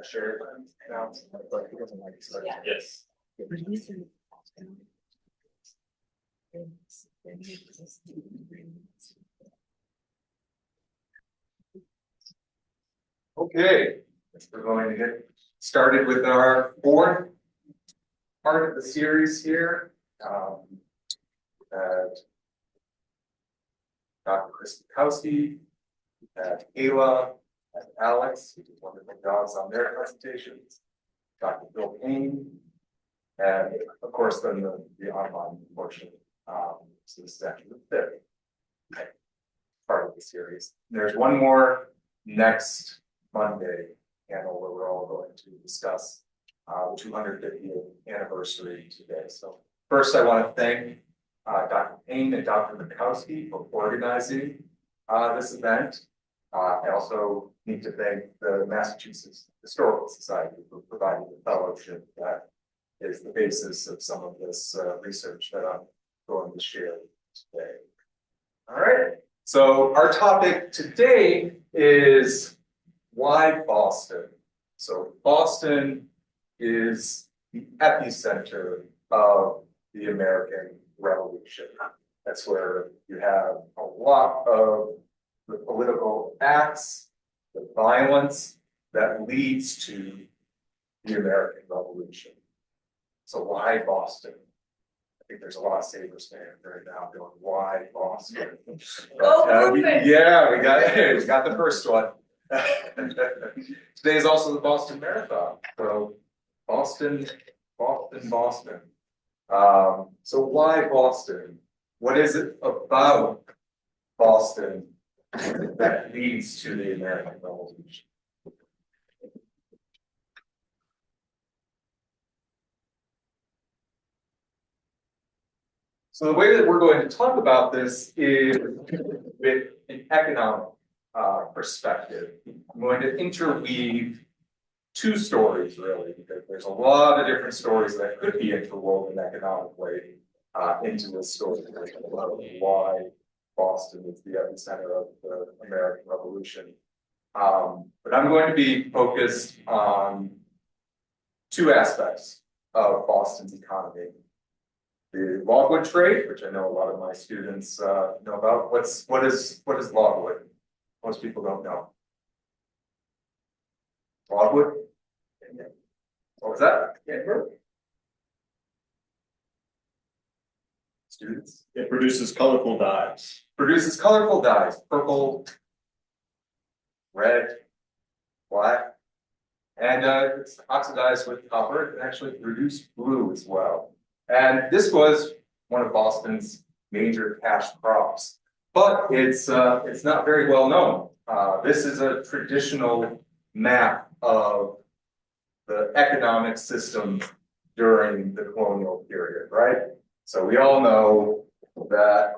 Sure. But he doesn't like it. Yes. Okay, we're going to get started with our fourth part of the series here. Dr. Chris Bukowski, Ayla, and Alex, who did wonderful jobs on their presentations, Dr. Bill Payne, and of course then the online portion. So this is actually the fifth part of the series. There's one more next Monday panel where we're all going to discuss the 250th anniversary today. So first I want to thank Dr. Payne and Dr. Bukowski for organizing this event. I also need to thank the Massachusetts Historical Society for providing the fellowship that is the basis of some of this research that I'm going to share today. All right, so our topic today is why Boston? So Boston is the epicenter of the American Revolution. That's where you have a lot of the political acts, the violence that leads to the American Revolution. So why Boston? I think there's a lot of Sabres fans right now going, why Boston? But, we got the first one. Today is also the Boston Marathon. So Boston. So why Boston? What is it about Boston that leads to the American Revolution? So the way that we're going to talk about this is with an economic perspective. I'm going to interweave two stories, really, because there's a lot of different stories that could be interwoven economically into this story about why Boston is the epicenter of the American Revolution. But I'm going to be focused on two aspects of Boston's economy. The logwood trade, which I know a lot of my students know about. What is logwood? Most people don't know. Logwood? What was that? Students? It produces colorful dyes. Produces colorful dyes. Purple, red, black. And it's oxidized with copper. It can actually produce blue as well. And this was one of Boston's major cash crops, but it's not very well known. This is a traditional map of the economic system during the colonial period, right? So we all know that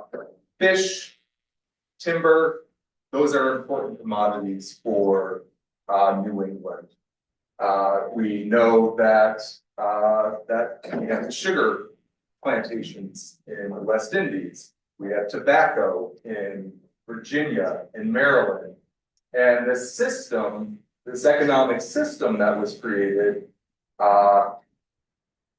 fish, timber, those are important commodities for New England. We know that we have sugar plantations in the West Indies. We have tobacco in Virginia and Maryland. And this system, this economic system that was created,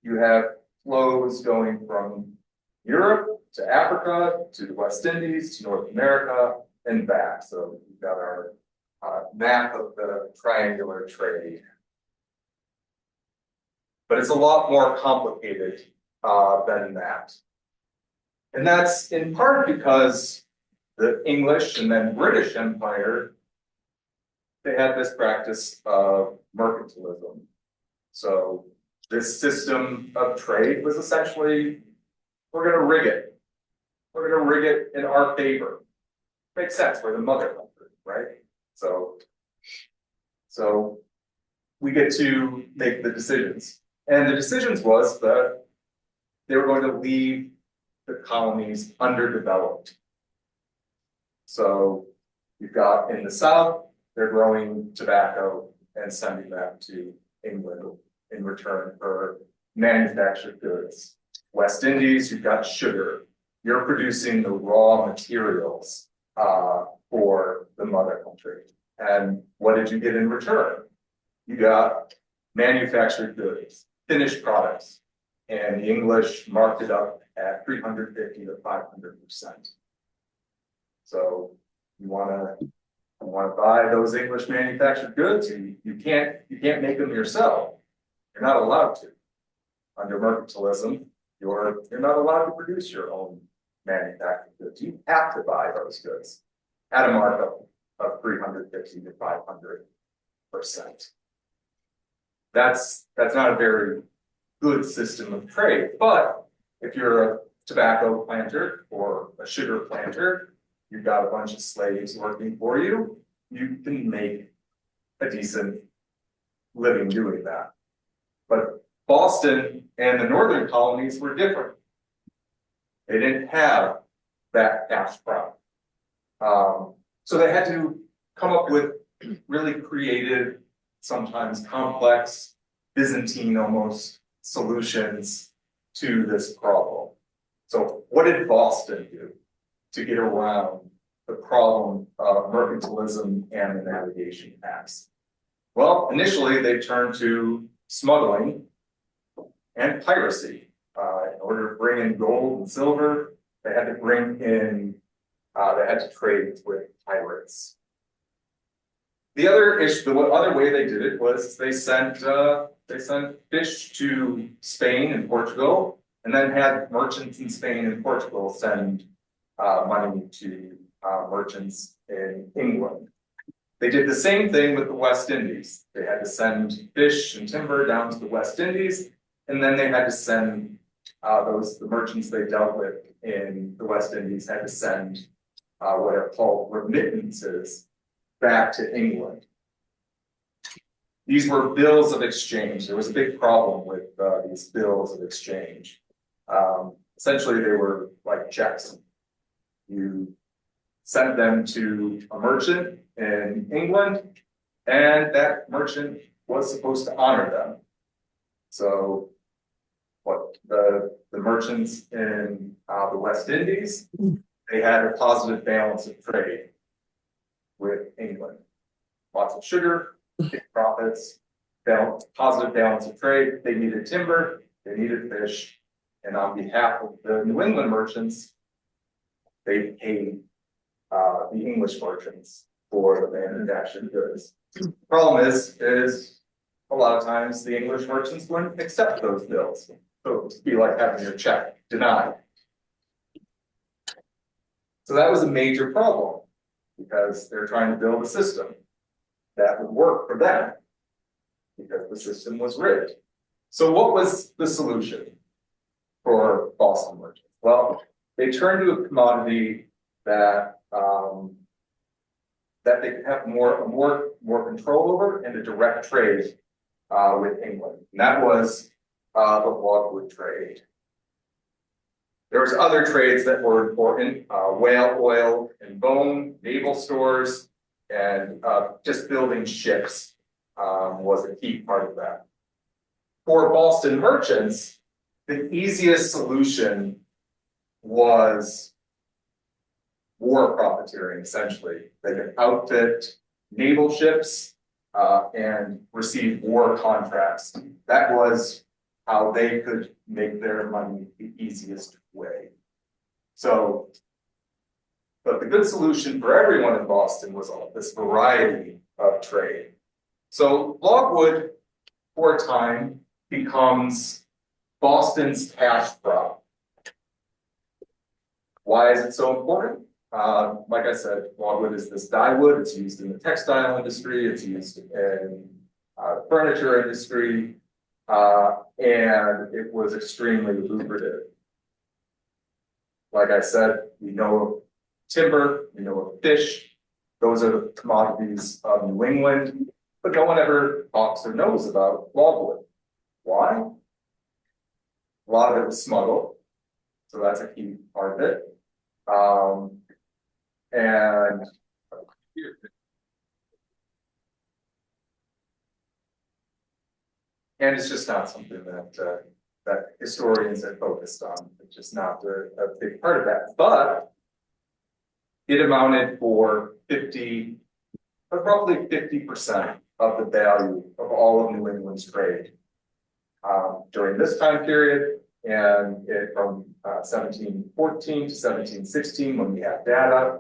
you have flows going from Europe to Africa to the West Indies to North America and back. So we've got our map of the triangular trade. But it's a lot more complicated than that. And that's in part because the English and then British Empire, they had this practice of mercantilism. So this system of trade was essentially, we're going to rig it. We're going to rig it in our favor. Makes sense, we're the mother country, right? So we get to make the decisions. And the decisions was that they were going to leave the colonies underdeveloped. So you've got in the South, they're growing tobacco and sending that to England in return for manufactured goods. West Indies, you've got sugar. You're producing the raw materials for the mother country. And what did you get in return? You got manufactured goods, finished products, and the English marked it up at 350 to 500%. So you want to buy those English manufactured goods, you can't make them yourself. You're not allowed to. Under mercantilism, you're not allowed to produce your own manufactured goods. You have to buy those goods at a markup of 350 to 500%. That's not a very good system of trade. But if you're a tobacco planter or a sugar planter, you've got a bunch of slaves working for you, you can make a decent living doing that. But Boston and the northern colonies were different. They didn't have that cash crop. So they had to come up with really creative, sometimes complex, Byzantine almost solutions to this problem. So what did Boston do to get around the problem of mercantilism and the navigation acts? Well, initially they turned to smuggling and piracy. In order to bring in gold and silver, they had to bring in, they had to trade with pirates. The other way they did it was they sent fish to Spain and Portugal, and then had merchants in Spain and Portugal send money to merchants in England. They did the same thing with the West Indies. They had to send fish and timber down to the West Indies, and then they had to send the merchants they dealt with in the West Indies had to send what are called remittances back to England. These were bills of exchange. There was a big problem with these bills of exchange. Essentially, they were like checks. You sent them to a merchant in England, and that merchant was supposed to honor them. So, what the merchants in the West Indies, they had a positive balance of trade with England. Lots of sugar, big profits, positive balance of trade. They needed timber, they needed fish, and on behalf of the New England merchants, they paid the English merchants for the manufactured goods. The problem is a lot of times the English merchants wouldn't accept those bills. So it would be like having your check denied. So that was a major problem because they're trying to build a system that would work for them because the system was rigged. So what was the solution for Boston merchants? Well, they turned to a commodity that that they could have more control over and a direct trade with England. And that was the logwood trade. There was other trades that were important: whale oil and bone, naval stores, and just building ships was a key part of that. For Boston merchants, the easiest solution was war profiteering, essentially. They could outfit naval ships and receive war contracts. That was how they could make their money the easiest way. So, but the good solution for everyone in Boston was all this variety of trade. So logwood, for a time, becomes Boston's cash crop. Why is it so important? Like I said, logwood is this dyewood. It's used in the textile industry. It's used in the furniture industry. And it was extremely lucrative. Like I said, we know of timber, we know of fish. Those are the commodities of New England, but no one ever talks or knows about logwood. Why? A lot of it was smuggled, so that's a key part of it. And it's just not something that that historians have focused on. It's just not a big part of that. But it amounted for roughly 50% of the value of all of New England's trade during this time period, and from 1714 to 1716 when we have data.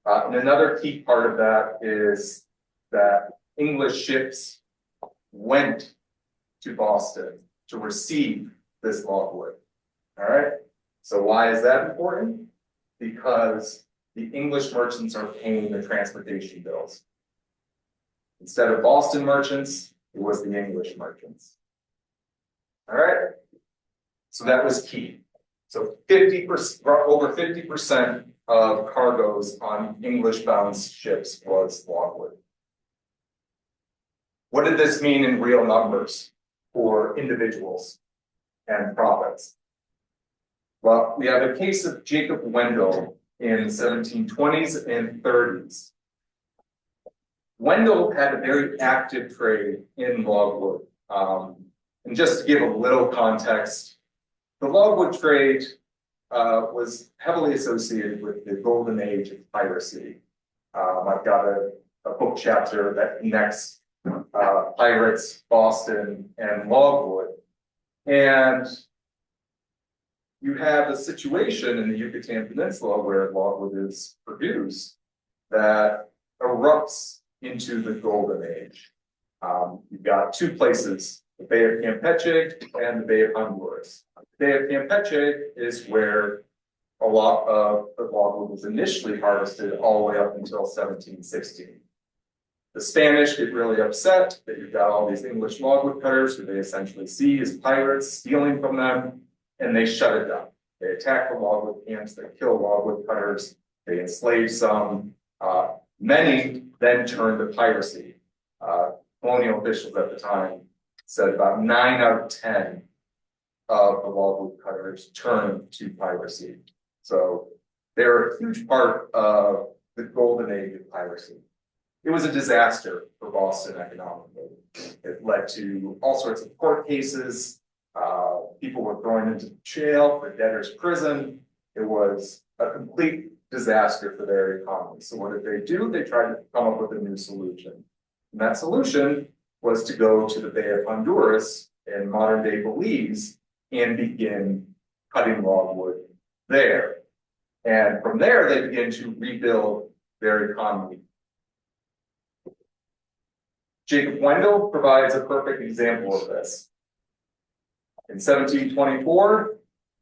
And another key part of that is that English ships went to Boston to receive this logwood. All right. So why is that important? Because the English merchants are paying the transportation bills. Instead of Boston merchants, it was the English merchants. All right. So that was key. So 50%, over 50% of cargoes on English-bound ships was logwood. What did this mean in real numbers for individuals and profits? Well, we have a case of Jacob Wendell in the 1720s and 30s. Wendell had a very active trade in logwood. And just to give a little context, the logwood trade was heavily associated with the golden age of piracy. I've got a book chapter that connects pirates, Boston, and logwood. And you have a situation in the Yucatan Peninsula where logwood is produced that erupts into the golden age. You've got two places, the Bay of Campeche and the Bay of Honduras. The Bay of Campeche is where a lot of the logwood was initially harvested all the way up until 1716. The Spanish get really upset that you've got all these English logwood cutters who they essentially see as pirates stealing from them, and they shut it down. They attack the logwood camps, they kill logwood cutters, they enslave some. Many then turn to piracy. Colonial officials at the time said about 9 out of 10 of the logwood cutters turned to piracy. So they're a huge part of the golden age of piracy. It was a disaster for Boston economically. It led to all sorts of court cases. People were thrown into jail for debtor's prison. It was a complete disaster for their economy. So what did they do? They tried to come up with a new solution. And that solution was to go to the Bay of Honduras in modern day Belize and begin cutting logwood there. And from there, they began to rebuild their economy. Jacob Wendell provides a perfect example of this. In 1724,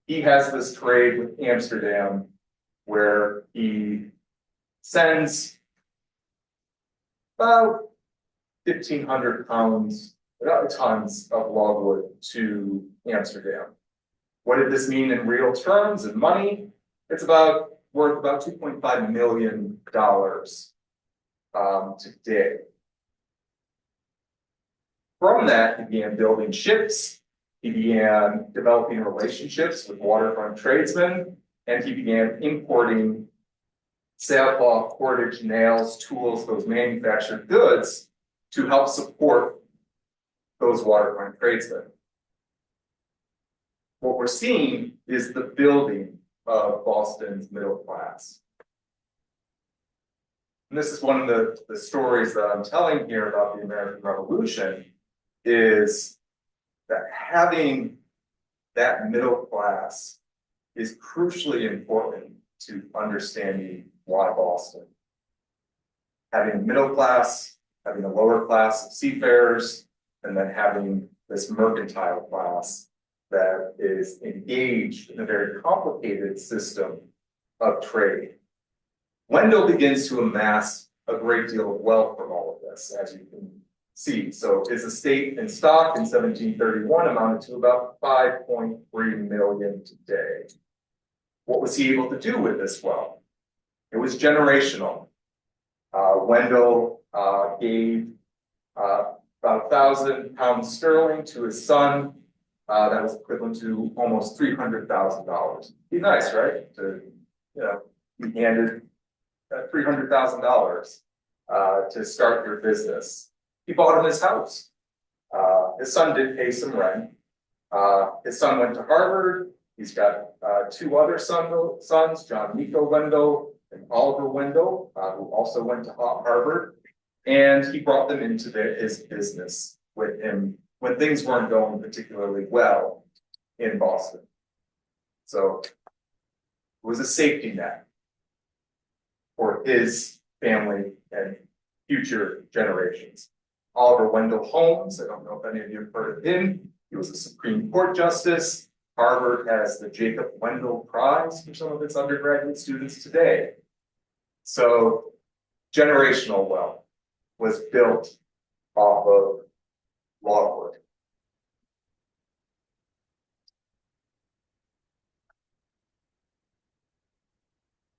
he has this trade with Amsterdam where he sends about 1,500 tons of logwood to Amsterdam. What did this mean in real terms and money? It's worth about $2.5 million today. From that, he began building ships, he began developing relationships with waterfront tradesmen, and he began importing sailcloth, cordage, nails, tools, those manufactured goods to help support those waterfront tradesmen. What we're seeing is the building of Boston's middle class. And this is one of the stories that I'm telling here about the American Revolution, is that having that middle class is crucially important to understanding why Boston. Having a middle class, having a lower class of seafarers, and then having this mercantile class that is engaged in a very complicated system of trade. Wendell begins to amass a great deal of wealth from all of this, as you can see. So his estate and stock in 1731 amounted to about $5.3 million today. What was he able to do with this wealth? It was generational. Wendell gave about 1,000 pounds sterling to his son. That was equivalent to almost $300,000. Be nice, right? Be handed $300,000 to start your business. He bought him his house. His son did pay some rent. His son went to Harvard. He's got two other sons, John Nico Wendell and Oliver Wendell, who also went to Harvard, and he brought them into his business with him when things weren't going particularly well in Boston. So it was a safety net for his family and future generations. Oliver Wendell Holmes, I don't know if any of you have heard of him. He was a Supreme Court justice. Harvard has the Jacob Wendell Prize for some of its undergraduate students today. So generational wealth was built off of logwood.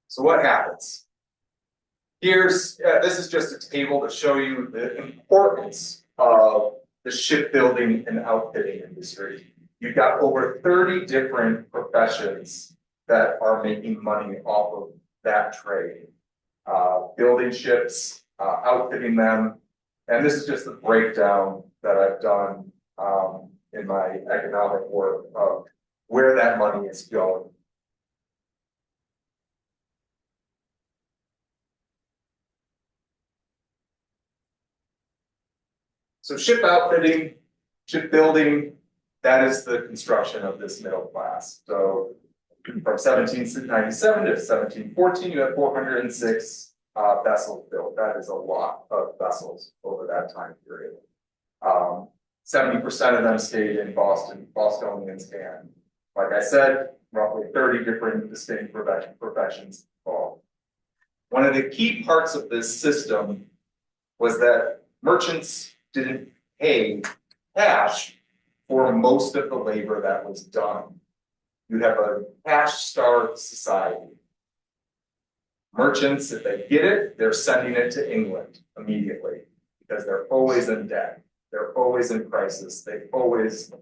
So what happens? Here's, this is just a table to show you the importance of the shipbuilding and outfitting industry. You've got over 30 different professions that are making money off of that trade. Building ships, outfitting them, and this is just the breakdown that I've done in my economic work of where that money is going. So ship outfitting, shipbuilding, that is the construction of this middle class. So from 1797 to 1714, you have 406 vessels built. That is a lot of vessels over that time period. 70% of them stayed in Bostonians' hand. Like I said, roughly 30 different distinct professions involved. One of the key parts of this system was that merchants didn't pay cash for most of the labor that was done. You have a cash-starved society. Merchants, if they get it, they're sending it to England immediately because they're always in debt. They're always in crisis. They always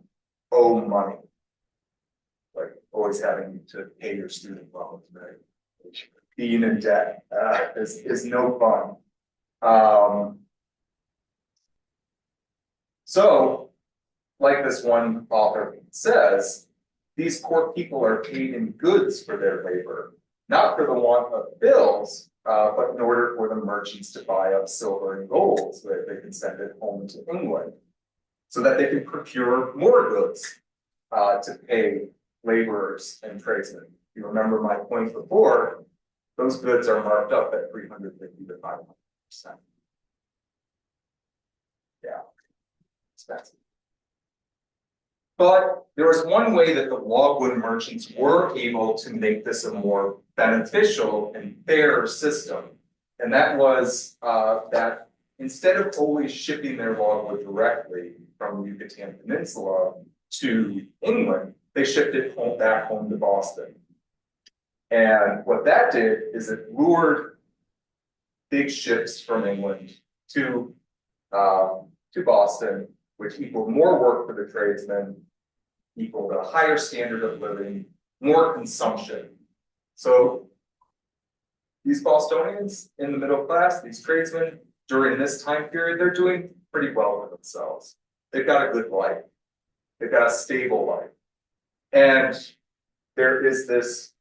owe money. Like always having to pay your student loans, right? Being in debt is no fun. So, like this one author says, these poor people are paid in goods for their labor, not for the want of bills, but in order for the merchants to buy up silver and gold so that they can send it home to England, so that they can procure more goods to pay laborers and tradesmen. You remember my point before, those goods are marked up at 350 to 500%. Yeah, expensive. But there was one way that the logwood merchants were able to make this a more beneficial and fair system. And that was that instead of always shipping their logwood directly from the Yucatan Peninsula to England, they shipped it back home to Boston. And what that did is it lured big ships from England to Boston, which equaled more work for the tradesmen, equaled a higher standard of living, more consumption. So these Bostonians in the middle class, these tradesmen, during this time period, they're doing pretty well for themselves. They've got a good life. They've got a stable life. And there is this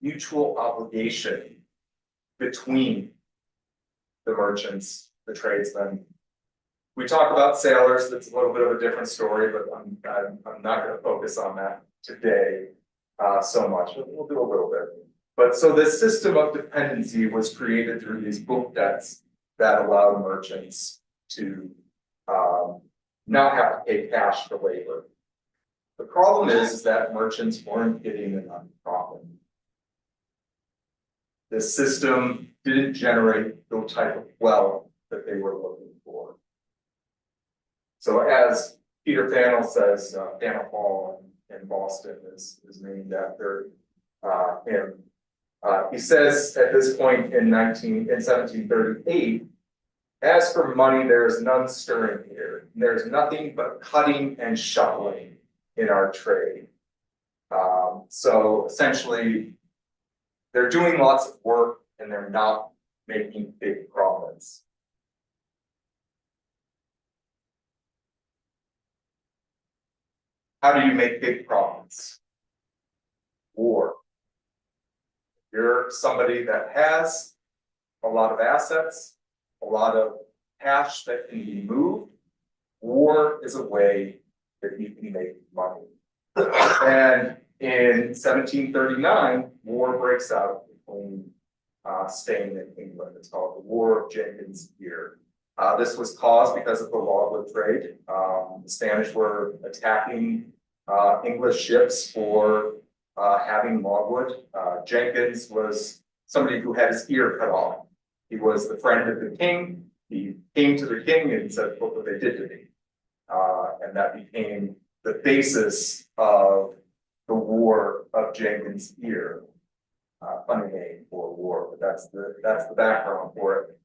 mutual obligation between the merchants, the tradesmen. We talk about sailors, that's a little bit of a different story, but I'm not going to focus on that today so much. We'll do a little bit. But so this system of dependency was created through these book debts that allowed merchants to not have to pay cash for labor. The problem is that merchants weren't getting enough profit. The system didn't generate the type of wealth that they were looking for. So as Peter Fannell says, Fannell Hall in Boston is named after him. He says at this point in 1738, as for money, there is none stirring here. There's nothing but cutting and shuffling in our trade. So essentially, they're doing lots of work and they're not making big profits. How do you make big profits? War. You're somebody that has a lot of assets, a lot of cash that can be moved. War is a way that you can make money. And in 1739, war breaks out between Spain and England. It's called the War of Jenkins' Year. This was caused because of the logwood trade. The Spanish were attacking English ships for having logwood. Jenkins was somebody who had his ear cut off. He was the friend of the king. He came to the king and said, look what they did to me. And that became the basis of the War of Jenkins' Ear. Funny name for a war, but that's the background for it.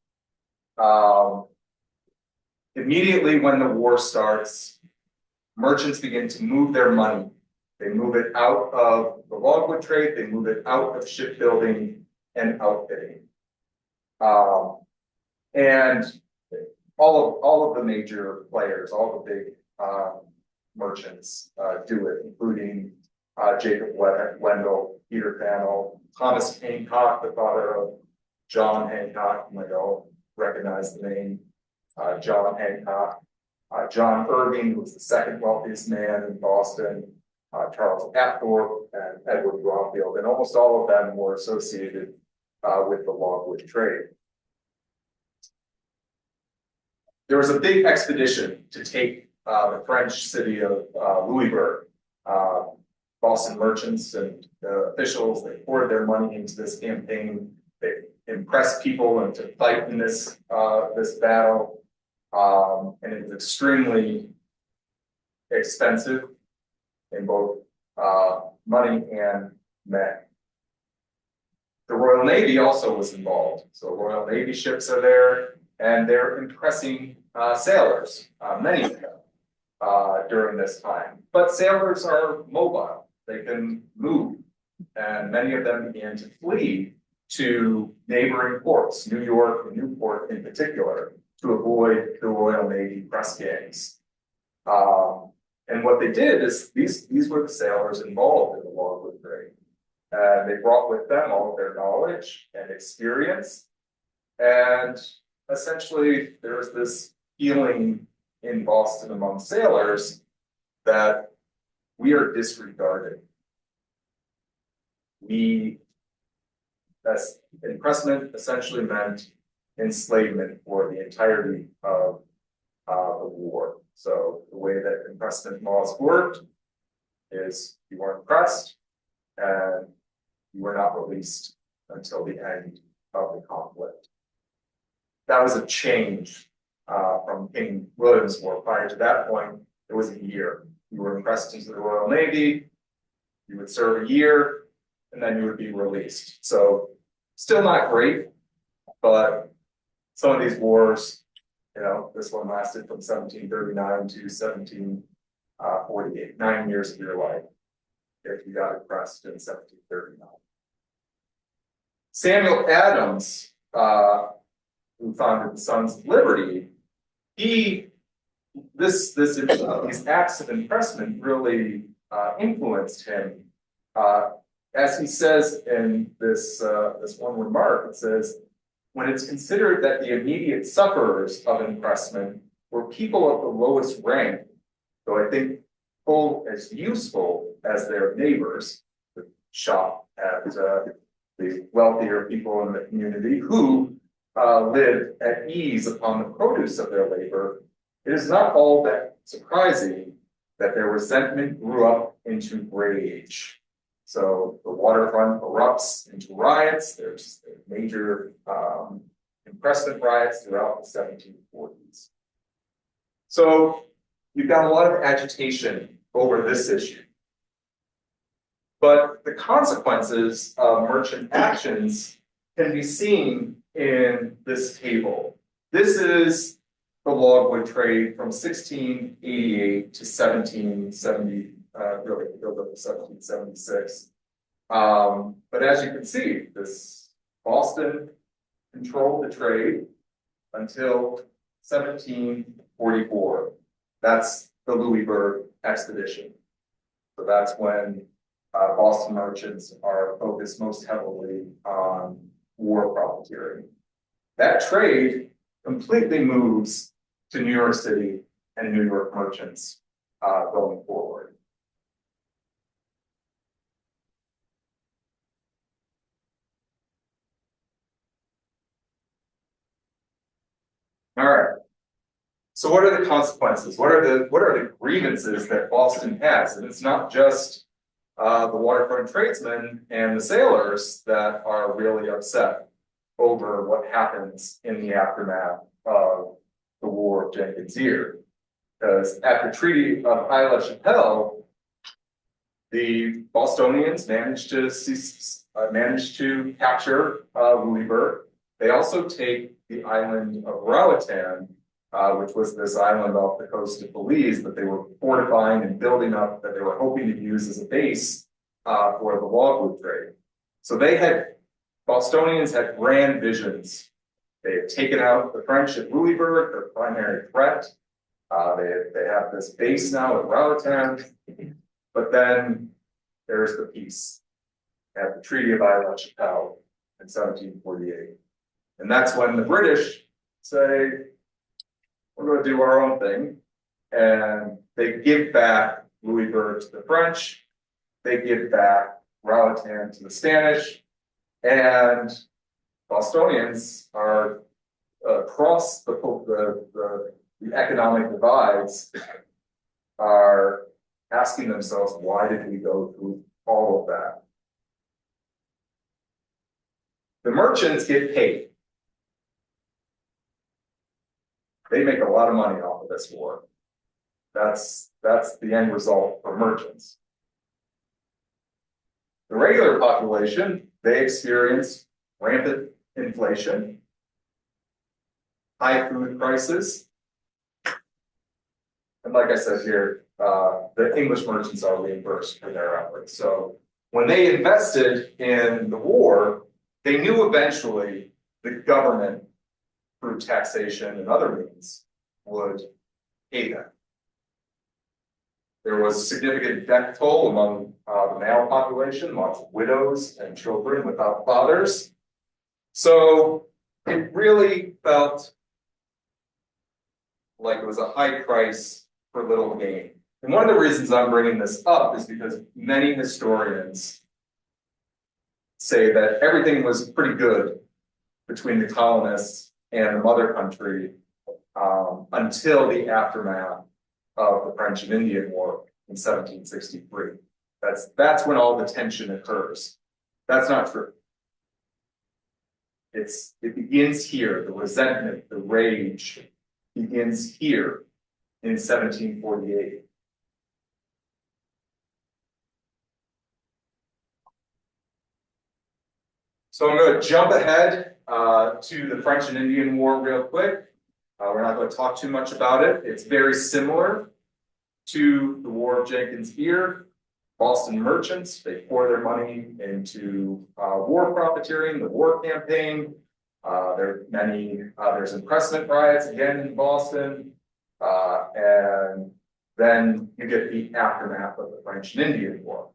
Immediately when the war starts, merchants begin to move their money. They move it out of the logwood trade, they move it out of shipbuilding and outfitting. And all of the major players, all the big merchants do it, including Jacob Wendell, Peter Fannell, Thomas Hancock, the father of John Hancock. You might all recognize the name, John Hancock. John Irving, who was the second wealthiest man in Boston, Charles Apthorpe, and Edward Bromfield, and almost all of them were associated with the logwood trade. There was a big expedition to take the French city of Louisbourg. Boston merchants and officials, they poured their money into this campaign. They impressed people into fight in this battle, and it was extremely expensive in both money and men. The Royal Navy also was involved. So Royal Navy ships are there, and they're impressing sailors, many of them, during this time. But sailors are mobile. They can move, and many of them began to flee to neighboring ports, New York and Newport in particular, to avoid the Royal Navy press gangs. And what they did is these were the sailors involved in the logwood trade. They brought with them all of their knowledge and experience. And essentially, there's this feeling in Boston among sailors that we are disregarded. That's impressment essentially meant enslavement for the entirety of the war. So the way that impressment laws worked is you were impressed and you were not released until the end of the conflict. That was a change from King William's War. Prior to that point, it was a year. You were impressed into the Royal Navy, you would serve a year, and then you would be released. So still not great, but some of these wars, this one lasted from 1739 to 1748, 9 years of your life, if you got impressed in 1739. Samuel Adams, who founded the Sons of Liberty, these acts of impressment really influenced him. As he says in this one remark, it says, when it's considered that the immediate sufferers of impressment were people of the lowest rank, though I think full as useful as their neighbors, who shop at the wealthier people in the community who live at ease upon the produce of their labor, it is not all that surprising that their resentment grew up into rage. So the waterfront erupts into riots. There's major impressment riots throughout the 1740s. So you've got a lot of agitation over this issue. But the consequences of merchant actions can be seen in this table. This is the logwood trade from 1688 to 1770, really built up to 1776. But as you can see, Boston controlled the trade until 1744. That's the Louisbourg expedition. So that's when Boston merchants are focused most heavily on war profiteering. That trade completely moves to New York City and New York merchants going forward. All right. So what are the consequences? What are the grievances that Boston has? And it's not just the waterfront tradesmen and the sailors that are really upset over what happens in the aftermath of the War of Jenkins' Ear. Because at the Treaty of Aix-la-Chapelle, the Bostonians managed to capture Louisburg. They also take the island of Roatan, which was this island off the coast of Belize that they were fortifying and building up, that they were hoping to use as a base for the logwood trade. So Bostonians had grand visions. They had taken out the French at Louisburg, their primary threat. They have this base now at Roatan, but then there's the peace at the Treaty of Aix-la-Chapelle in 1748. And that's when the British say, we're going to do our own thing. And they give back Louisburg to the French. They give back Roatan to the Spanish. And Bostonians are across the economic divides are asking themselves, why did we go through all of that? The merchants get paid. They make a lot of money off of this war. That's the end result for merchants. The regular population, they experience rampant inflation, high food prices, and like I said here, the English merchants are reimbursed for their efforts. So when they invested in the war, they knew eventually the government, through taxation and other means, would pay them. There was significant death toll among the male population, lots of widows and children without fathers. So it really felt like it was a high price for little gain. And one of the reasons I'm bringing this up is because many historians say that everything was pretty good between the colonists and the mother country until the aftermath of the French and Indian War in 1763. That's when all the tension occurs. That's not true. It begins here. The resentment, the rage begins here in 1748. So I'm going to jump ahead to the French and Indian War real quick. We're not going to talk too much about it. It's very similar to the War of Jenkins' Ear. Boston merchants, they pour their money into war profiteering, the war campaign. There's impressment riots again in Boston. And then you get the aftermath of the French and Indian War.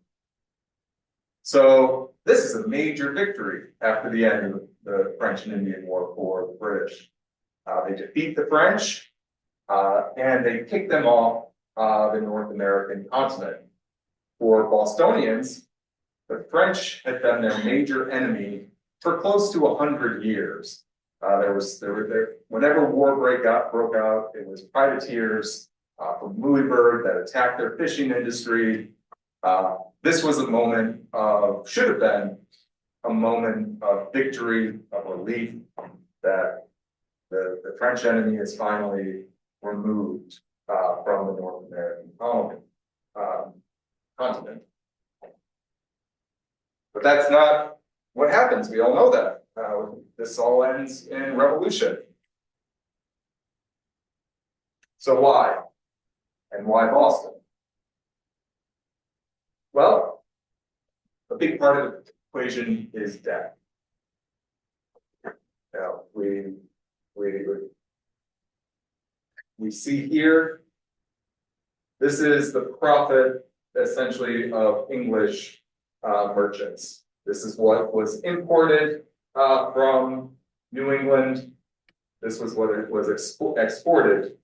So this is a major victory after the end of the French and Indian War for the British. They defeat the French and they kick them off the North American continent. For Bostonians, the French had been their major enemy for close to 100 years. Whenever war broke out, it was privateers from Louisburg that attacked their fishing industry. This was should have been a moment of victory, of relief, that the French enemy is finally removed from the North American continent. But that's not what happens. We all know that. This all ends in revolution. So why? And why Boston? Well, a big part of the equation is debt. Now, we see here, this is the profit essentially of English merchants. This is what was imported from New England. This was what it was exported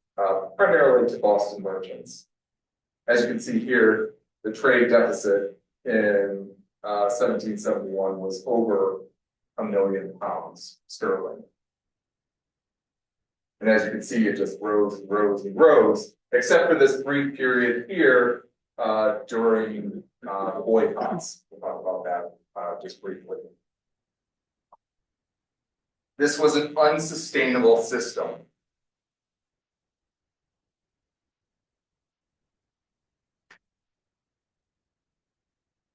primarily to Boston merchants. As you can see here, the trade deficit in 1771 was over £1,000,000 sterling. And as you can see, it just rose and rose and rose, except for this brief period here during the boycotts. We'll talk about that just briefly. This was an unsustainable system.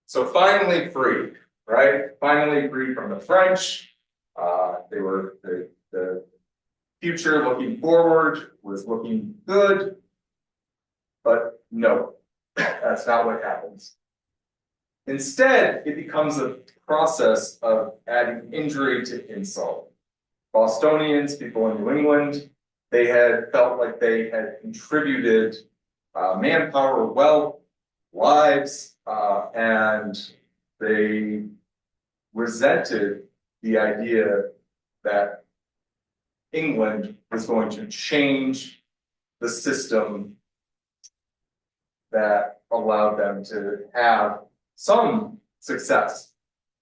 So finally free, right? Finally free from the French. They were the future looking forward was looking good, but no, that's not what happens. Instead, it becomes a process of adding injury to insult. Bostonians, people in New England, they had felt like they had contributed manpower, wealth, lives, and they resented the idea that England was going to change the system that allowed them to have some success.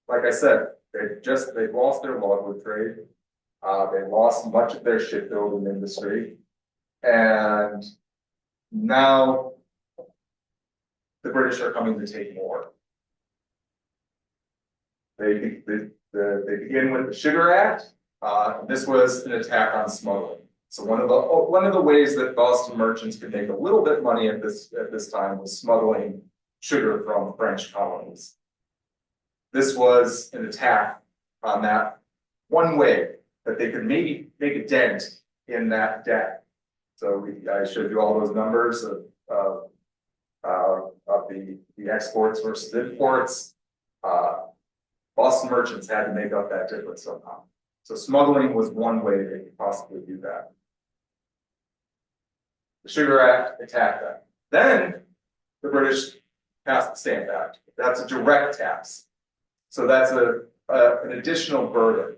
Like I said, they've lost their logwood trade. They lost much of their shipbuilding industry, and now the British are coming to take more. They begin with the Sugar Act. This was an attack on smuggling. So one of the ways that Boston merchants could make a little bit of money at this time was smuggling sugar from French colonies. This was an attack on that one way that they could maybe make a dent in that debt. So I showed you all those numbers of the exports versus imports. Boston merchants had to make up that difference somehow. So smuggling was one way they could possibly do that. The Sugar Act attacked that. Then the British passed the Stamp Act. That's a direct tax. So that's an additional burden.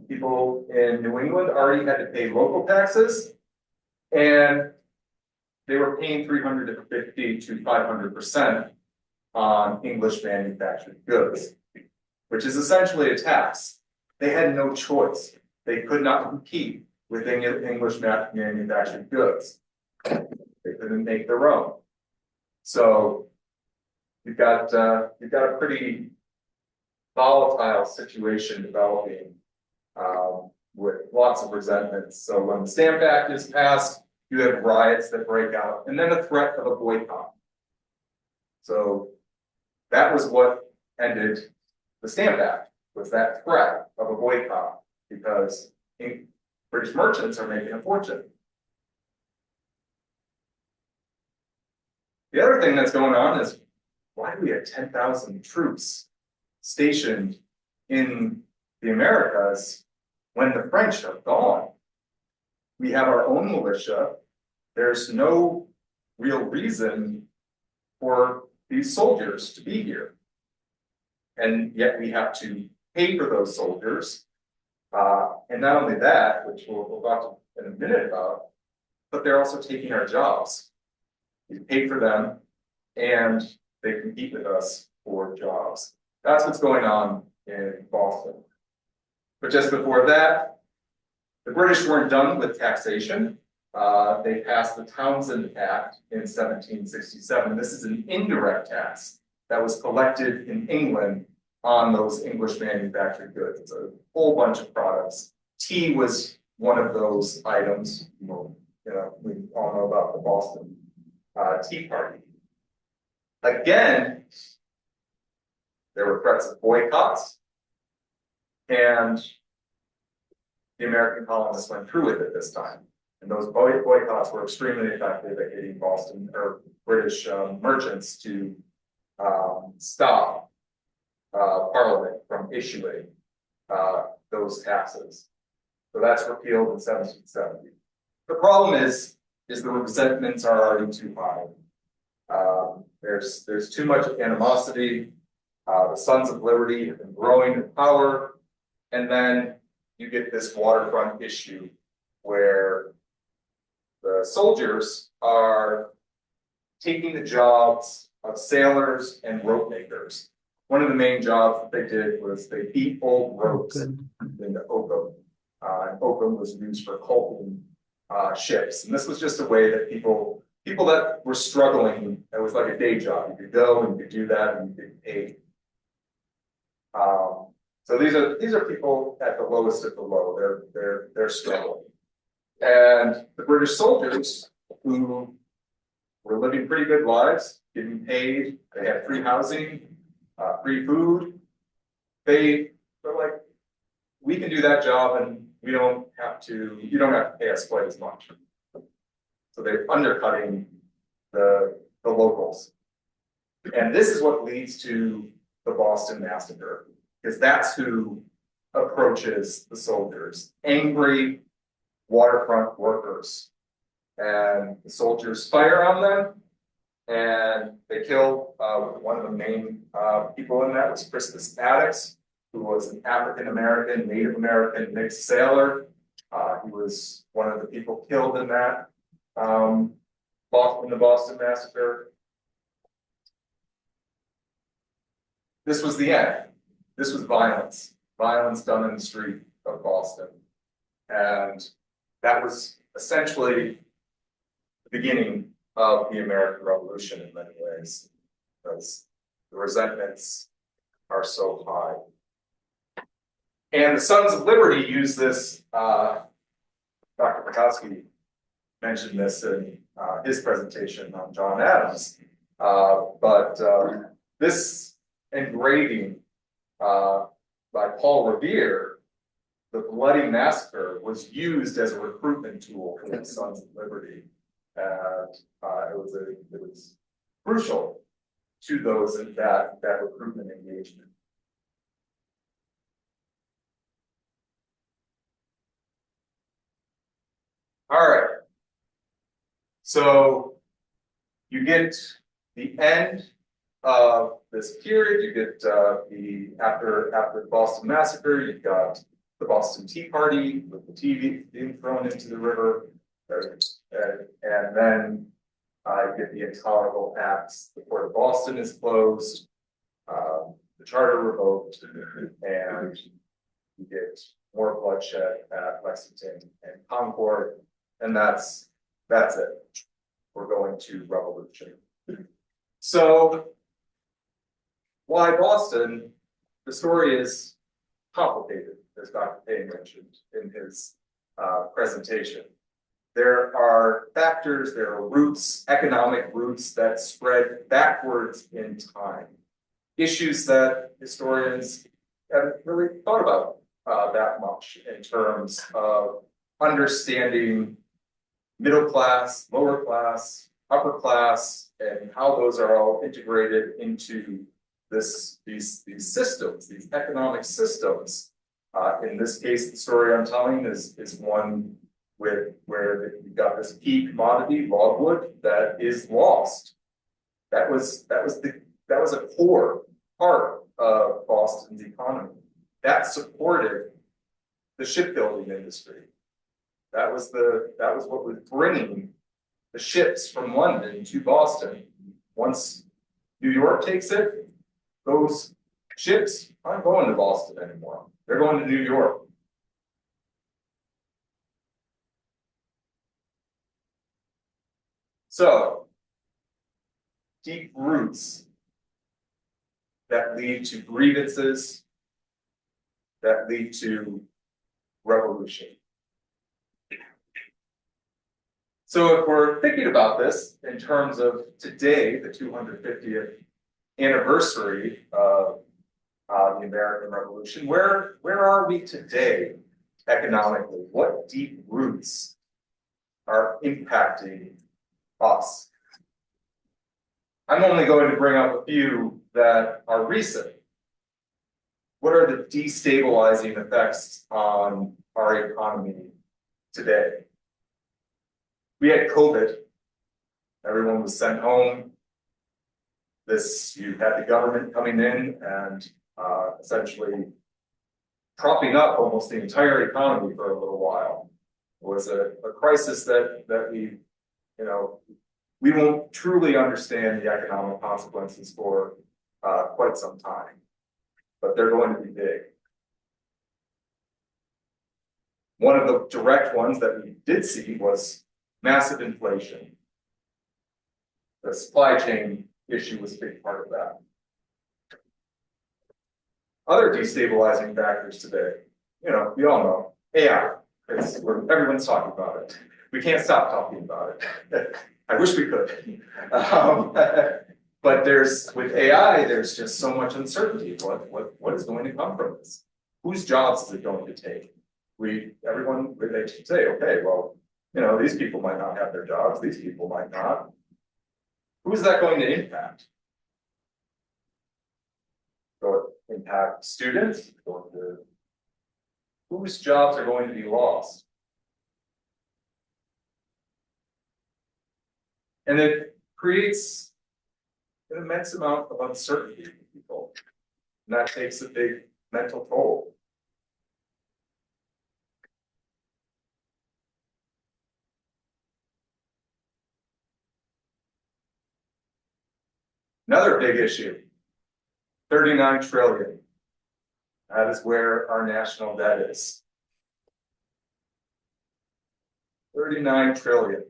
People in New England already had to pay local taxes, and they were paying 350 to 500% on English manufactured goods, which is essentially a tax. They had no choice. They could not compete with English manufactured goods. They couldn't make their own. So you've got a pretty volatile situation developing with lots of resentments. So when the Stamp Act is passed, you have riots that break out, and then a threat of a boycott. So that was what ended the Stamp Act, was that threat of a boycott, because British merchants are making a fortune. The other thing that's going on is, why do we have 10,000 troops stationed in the Americas when the French are gone? We have our own militia. There's no real reason for these soldiers to be here. And yet we have to pay for those soldiers. And not only that, which we'll talk in a minute about, but they're also taking our jobs. We pay for them, and they compete with us for jobs. That's what's going on in Boston. But just before that, the British weren't done with taxation. They passed the Townshend Act in 1767. This is an indirect tax that was collected in England on those English manufactured goods. It's a whole bunch of products. Tea was one of those items. We all know about the Boston Tea Party. Again, there were threats of boycotts, and the American colonists went through with it this time. And those boycotts were extremely effective at getting Boston or British merchants to stop Parliament from issuing those taxes. So that's repealed in 1770. The problem is the resentments are already too high. There's too much animosity. The Sons of Liberty have been growing in power, and then you get this waterfront issue where the soldiers are taking the jobs of sailors and rope makers. One of the main jobs that they did was they beat old ropes into oakum. And oakum was used for culping ships. And this was just a way that people that were struggling, it was like a day job. You could go and you could do that and you could get paid. So these are people at the lowest of the low. They're struggling. And the British soldiers who were living pretty good lives, getting paid, they had free housing, free food. They were like, we can do that job and you don't have to pay us quite as much. So they're undercutting the locals. And this is what leads to the Boston Massacre, because that's who approaches the soldiers, angry waterfront workers. And the soldiers fire on them, and they kill one of the main people in that was Crispus Attucks, who was an African-American, Native American mixed sailor. He was one of the people killed in that, in the Boston Massacre. This was the end. This was violence done in the street of Boston. And that was essentially the beginning of the American Revolution in many ways, because the resentments are so high. And the Sons of Liberty use this, Dr. Petoskey mentioned this in his presentation on John Adams, but this engraving by Paul Revere, the Bloody Massacre, was used as a recruitment tool for the Sons of Liberty, and it was crucial to those in that recruitment engagement. All right. So you get the end of this period. You get after the Boston Massacre, you've got the Boston Tea Party with the tea being thrown into the river, and then you get the intolerable acts. The Port of Boston is closed, the charter revoked, and you get more bloodshed at Lexington and Concord, and that's it. We're going to revolution. So why Boston? The story is complicated, as Dr. Payne mentioned in his presentation. There are factors, there are roots, economic roots that spread backwards in time. Issues that historians haven't really thought about that much in terms of understanding middle class, lower class, upper class, and how those are all integrated into these systems, these economic systems. In this case, the story I'm telling is one where you've got this key commodity, logwood, that is lost. That was a core part of Boston's economy. That supported the shipbuilding industry. That was what was bringing the ships from London to Boston. Once New York takes it, those ships aren't going to Boston anymore. They're going to New York. So, deep roots that lead to grievances, that lead to revolution. So if we're thinking about this in terms of today, the 250th anniversary of the American Revolution, where are we today economically? What deep roots are impacting us? I'm only going to bring up a few that are recent. What are the destabilizing effects on our economy today? We had COVID. Everyone was sent home. you had the government coming in and essentially propping up almost the entire economy for a little while. It was a crisis that we won't truly understand the economic consequences for quite some time, but they're going to be big. One of the direct ones that we did see was massive inflation. The supply chain issue was a big part of that. Other destabilizing factors today, we all know, AI. Everyone's talking about it. We can't stop talking about it. I wish we could. But with AI, there's just so much uncertainty. What is going to come from this? Whose jobs is it going to take? They say, okay, well, these people might not have their jobs, these people might not. Who is that going to impact? Will it impact students? Whose jobs are going to be lost? And it creates an immense amount of uncertainty for people. And that takes a big mental toll. Another big issue, 39 trillion. That is where our national debt is. 39 trillion.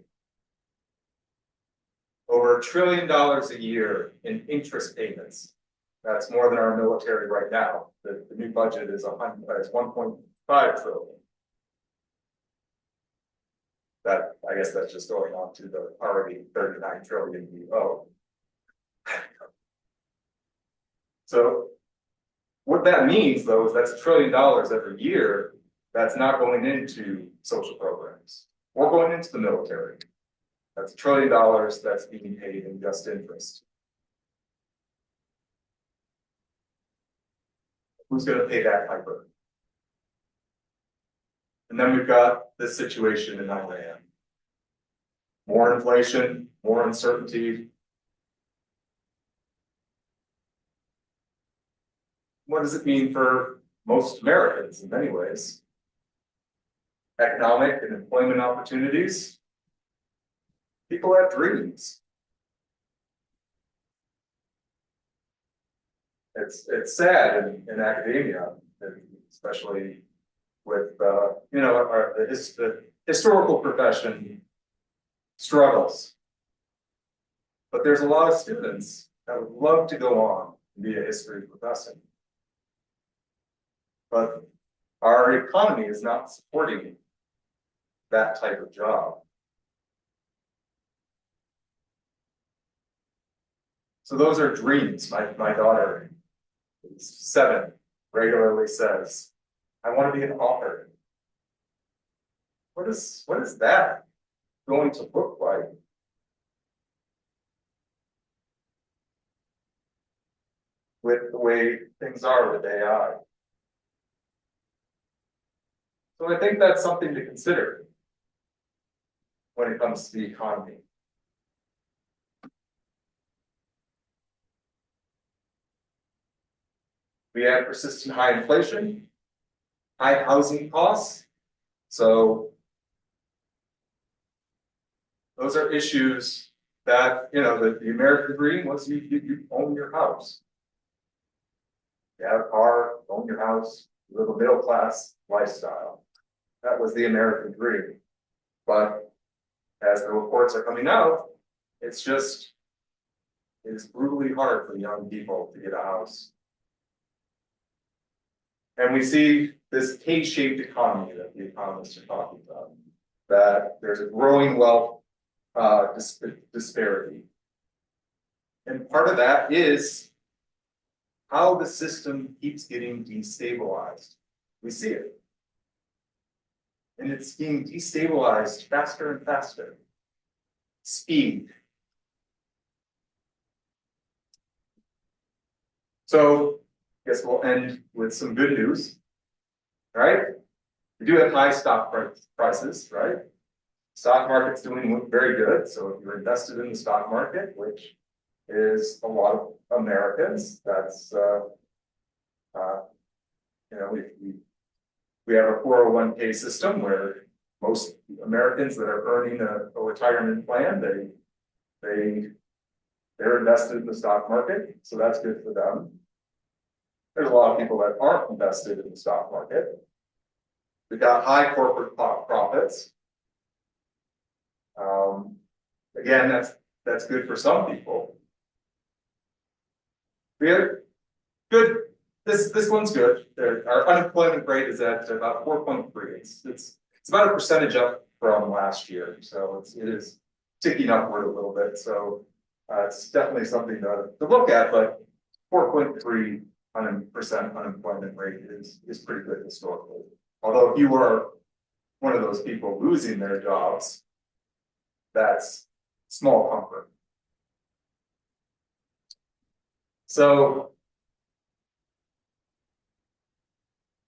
Over $1 trillion a year in interest payments. That's more than our military right now. The new budget is 1.5 trillion. I guess that's just going on to the already 39 trillion we owe. So what that means, though, is that's $1 trillion every year that's not going into social programs or going into the military. That's $1 trillion that's being paid in just interest. Who's going to pay that piper? And then we've got this situation in Iran. More inflation, more uncertainty. What does it mean for most Americans in many ways? Economic and employment opportunities. People have dreams. It's sad in academia, especially with the historical profession struggles. But there's a lot of students that would love to go on and be a history professor. But our economy is not supporting that type of job. So those are dreams. My daughter, who's 7, regularly says, I want to be an author. What is that going to look like? With the way things are with AI. So I think that's something to consider when it comes to the economy. We have persistent high inflation, high housing costs. So those are issues that, the American dream was you own your house. You have a car, own your house, live a middle class lifestyle. That was the American dream. But as the reports are coming out, it is brutally hard for young people to get a house. And we see this K-shaped economy that the economists are talking about, that there's a growing wealth disparity. And part of that is how the system keeps getting destabilized. We see it. And it's being destabilized faster and faster. Speed. So I guess we'll end with some good news, right? We do have high stock prices, right? Stock market's doing very good. So if you're invested in the stock market, which is a lot of Americans. That's you know, we have a 401k system where most Americans that are earning a retirement plan, they're invested in the stock market, so that's good for them. There's a lot of people that aren't invested in the stock market. We've got high corporate profits. Again, that's good for some people. We have good. This one's good. Our unemployment rate is at about 4.3. It's about a percentage up from last year, so it is ticking upward a little bit. So it's definitely something to look at. But 4.3% unemployment rate is pretty good historically. Although if you are one of those people losing their jobs, that's small comfort. So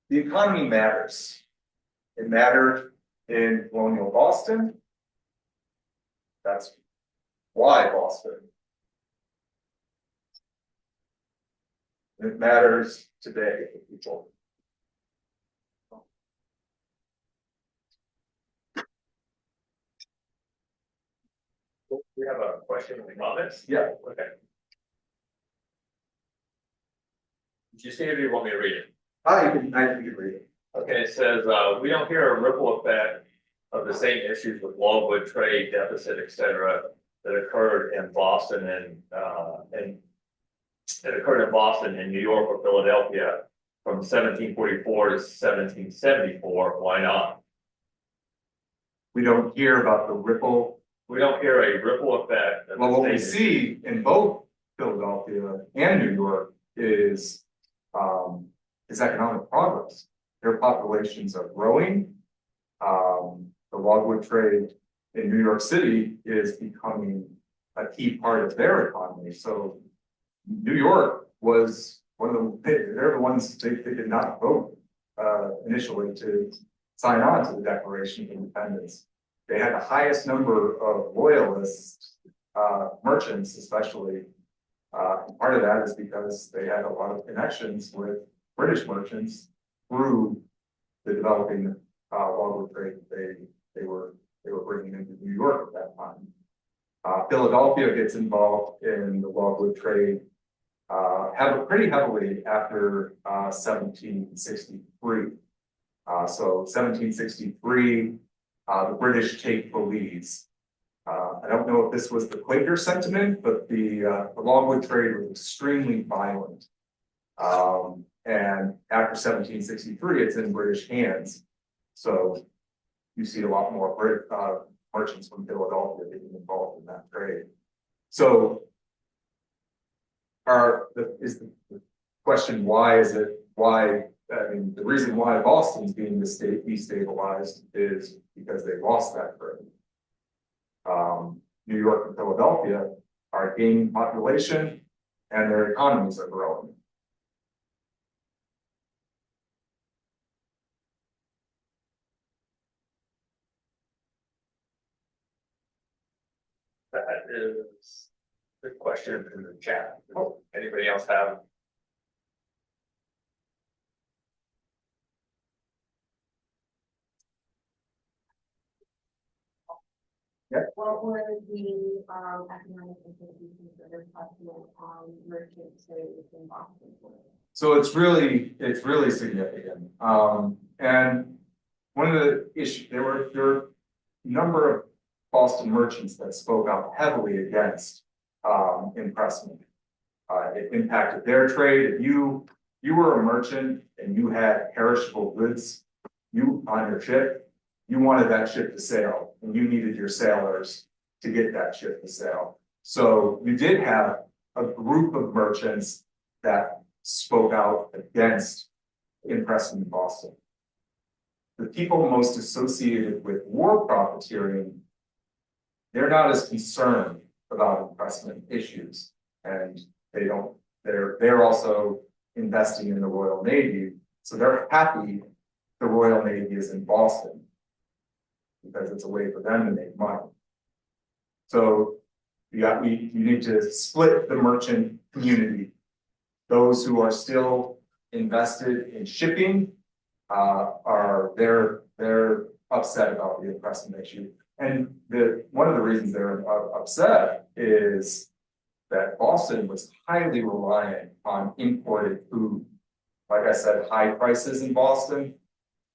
the economy matters. It mattered in colonial Boston. That's why Boston. It matters today for people. We have a question in the comments? Yeah. Okay. Did you see it or do you want me to read it? I can read it. Okay, it says, we don't hear a ripple effect of the same issues with logwood trade deficit, et cetera, that occurred in Boston and New York or Philadelphia from 1744 to 1774. Why not? We don't hear about the ripple. We don't hear a ripple effect. Well, what we see in both Philadelphia and New York is economic progress. Their populations are growing. The logwood trade in New York City is becoming a key part of their economy. So New York was one of they're the ones they did not vote initially to sign on to the Declaration of Independence. They had the highest number of loyalists, merchants especially. Part of that is because they had a lot of connections with British merchants through the developing logwood trade they were bringing into New York at that time. Philadelphia gets involved in the logwood trade pretty heavily after 1763. So 1763, the British take Belize. I don't know if this was the Quaker sentiment, but the logwood trade was extremely violent. And after 1763, it's in British hands. So you see a lot more merchants from Philadelphia getting involved in that trade. So is the question, why is it, I mean, the reason why Boston's being destabilized is because they lost that trade. New York and Philadelphia are gaining population and their economies are growing. That is the question in the chat. Oh, anybody else have? What were the economic implications of the possible merchant trade in Boston? So it's really significant. And one of the issues, there were a number of Boston merchants that spoke out heavily against impressment. It impacted their trade. If you were a merchant and you had perishable goods on your ship, you wanted that ship to sail, and you needed your sailors to get that ship to sail. So you did have a group of merchants that spoke out against impressment in Boston. The people most associated with war profiteering, they're not as concerned about impressment issues, and they're also investing in the Royal Navy, so they're happy the Royal Navy is in Boston, because it's a way for them to make money. So you need to split the merchant community. Those who are still invested in shipping they're upset about the impressment issue. And one of the reasons they're upset is that Boston was highly reliant on imported food. Like I said, high prices in Boston.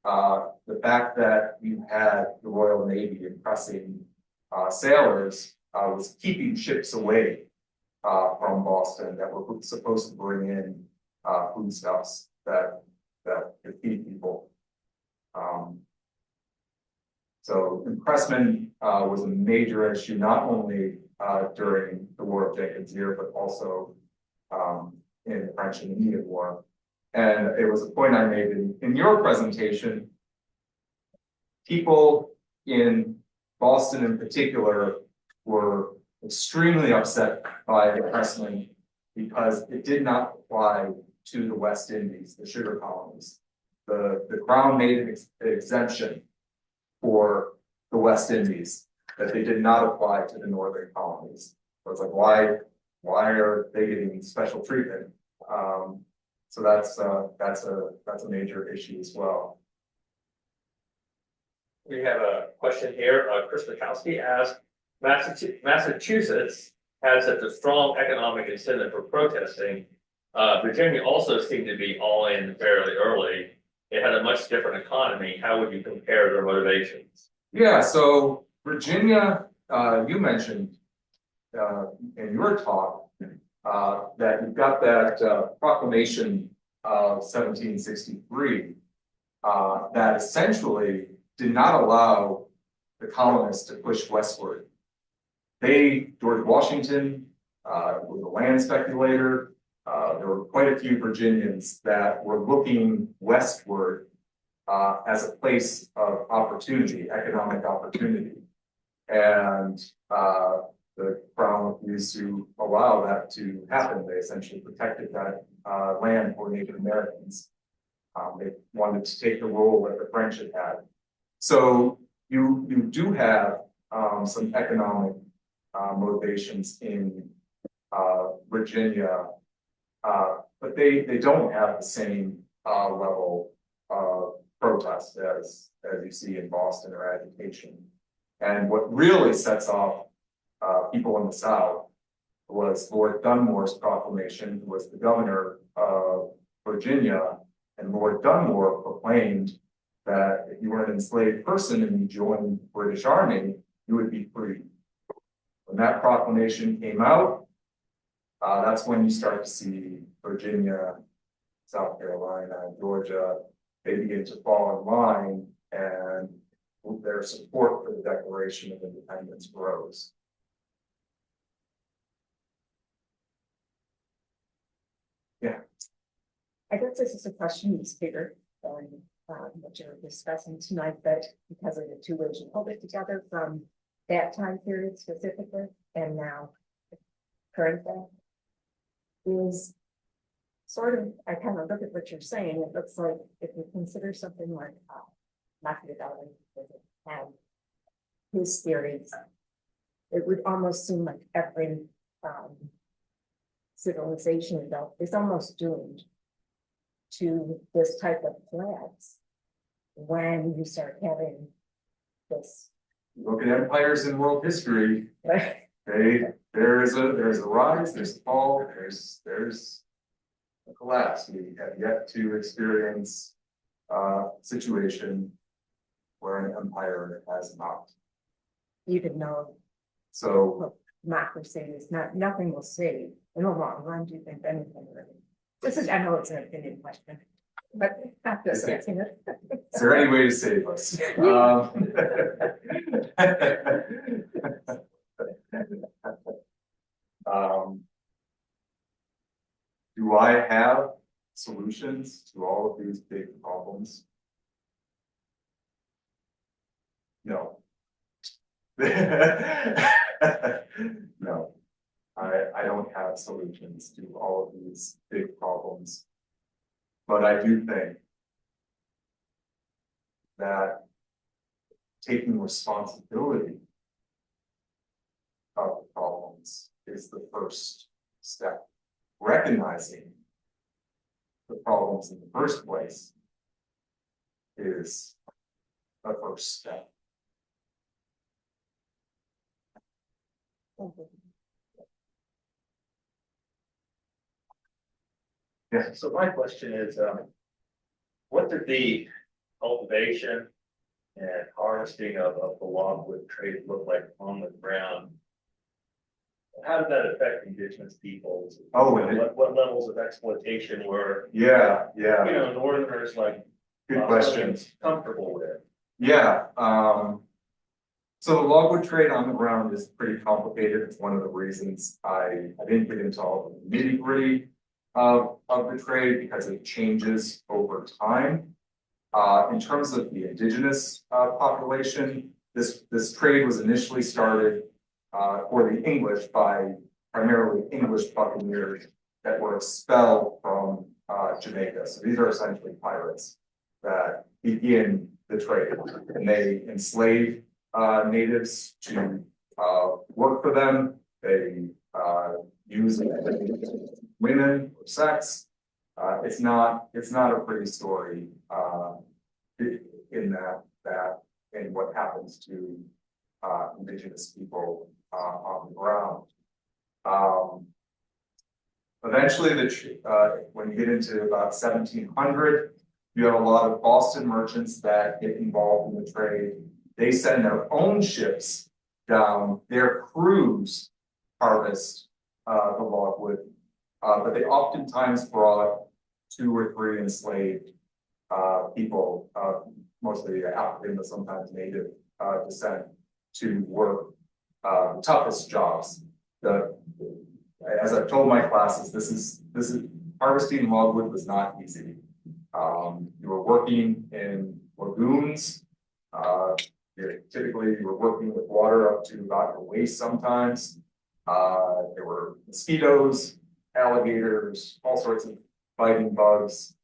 The fact that you had the Royal Navy impressing sailors was keeping ships away from Boston that were supposed to bring in foodstuffs that could feed people. So impressment was a major issue, not only during the War of Jenkins' Year, but also in the French and Indian War. And it was a point I made in your presentation. People in Boston in particular were extremely upset by the impressment because it did not apply to the West Indies, the sugar colonies. The Crown made an exemption for the West Indies that they did not apply to the northern colonies. So it's like, why are they getting special treatment? So that's a major issue as well. We have a question here. Chris Mikowski asked, Massachusetts had such a strong economic incentive for protesting. Virginia also seemed to be all in fairly early. It had a much different economy. How would you compare their motivations? Yeah, so Virginia, you mentioned in your talk that you've got that proclamation of 1763 that essentially did not allow the colonists to push westward. George Washington was a land speculator. There were quite a few Virginians that were looking westward as a place of opportunity, economic opportunity. And the Crown refused to allow that to happen. They essentially protected that land for Native Americans. They wanted to take the role that the French had had. So you do have some economic motivations in Virginia, but they don't have the same level of protest as you see in Boston or agitation. And what really sets off people in the South was Lord Dunmore's proclamation, who was the governor of Virginia, and Lord Dunmore proclaimed that if you were an enslaved person and you joined the British Army, you would be free. When that proclamation came out, that's when you start to see Virginia, South Carolina, Georgia, they begin to fall in line, and their support for the Declaration of Independence grows. Yeah. I guess this is a question that's bigger than what you're discussing tonight, but because of the two ways you hold it together from that time period specifically and now current day is sort of, I kind of look at what you're saying, it looks like if you consider something like Machiavelli and his theories, it would almost seem like every civilization is almost doomed to this type of collapse when you start having this. Look at empires in world history. There's a rise, there's a fall, there's a collapse. We have yet to experience a situation where an empire has not. Even though So democracy is nothing will save in the long run. Do you think anything really? This is, I know it's an opinion question, but not just asking it. is there any way to save us? Do I have solutions to all of these big problems? No. No, I don't have solutions to all of these big problems. But I do think that taking responsibility of the problem problems is the first step. Recognizing the problems in the first place is a first step. Yeah, so my question is, what did the cultivation and harvesting of the logwood trade look like on the ground? How did that affect indigenous peoples? Oh, What levels of exploitation were, yeah, yeah, northerners like? good questions. Comfortable with? Yeah, so the logwood trade on the ground is pretty complicated. It's one of the reasons I didn't get into all the nitty-gritty of the trade because it changes over time. In terms of the indigenous population, this trade was initially started for the English by primarily English buccaneers that were expelled from Jamaica. So these are essentially pirates that begin the trade, and they enslave natives to work for them. They use women for sex. It's not a pretty story in in what happens to indigenous people on the ground. Eventually, when you get into about 1700, you have a lot of Boston merchants that get involved in the trade. They send their own ships down. Their crews harvest the logwood, but they oftentimes brought 2 or 3 enslaved people, mostly African but sometimes native descent, to work the toughest jobs. As I've told my classes, this is harvesting logwood was not easy. You were working in lagoons. Typically, you were working with water up to about your waist sometimes. There were mosquitoes, alligators, all sorts of biting bugs.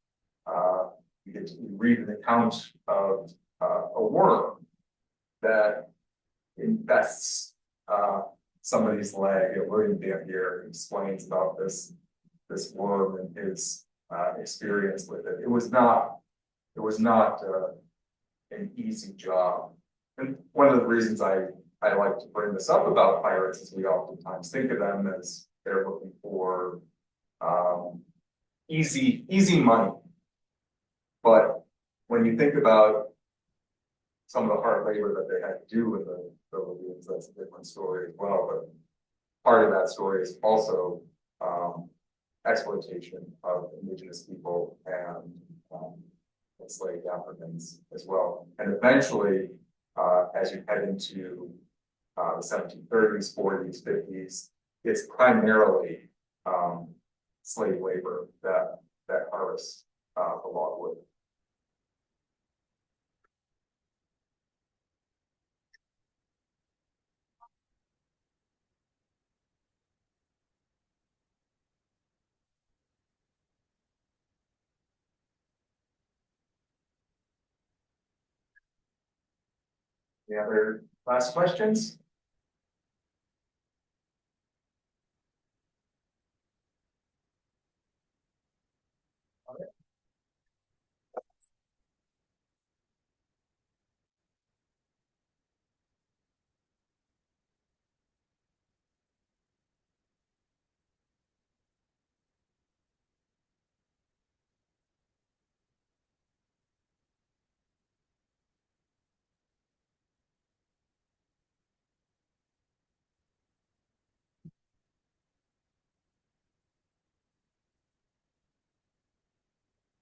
You read an account of a worm that infests somebody's leg. William Dampier explains about this worm and his experience with it. It was not an easy job. And one of the reasons I like to bring this up about pirates is we oftentimes think of them as they're looking for easy money. But when you think about some of the hard labor that they had to do with the lagoons, that's a different story as well. But part of that story is also exploitation of indigenous people and enslaved Africans as well. And eventually, as you head into the 1730s, 40s, 50s, it's primarily slave labor that harvests the logwood. Any other last questions?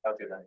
Have a good night.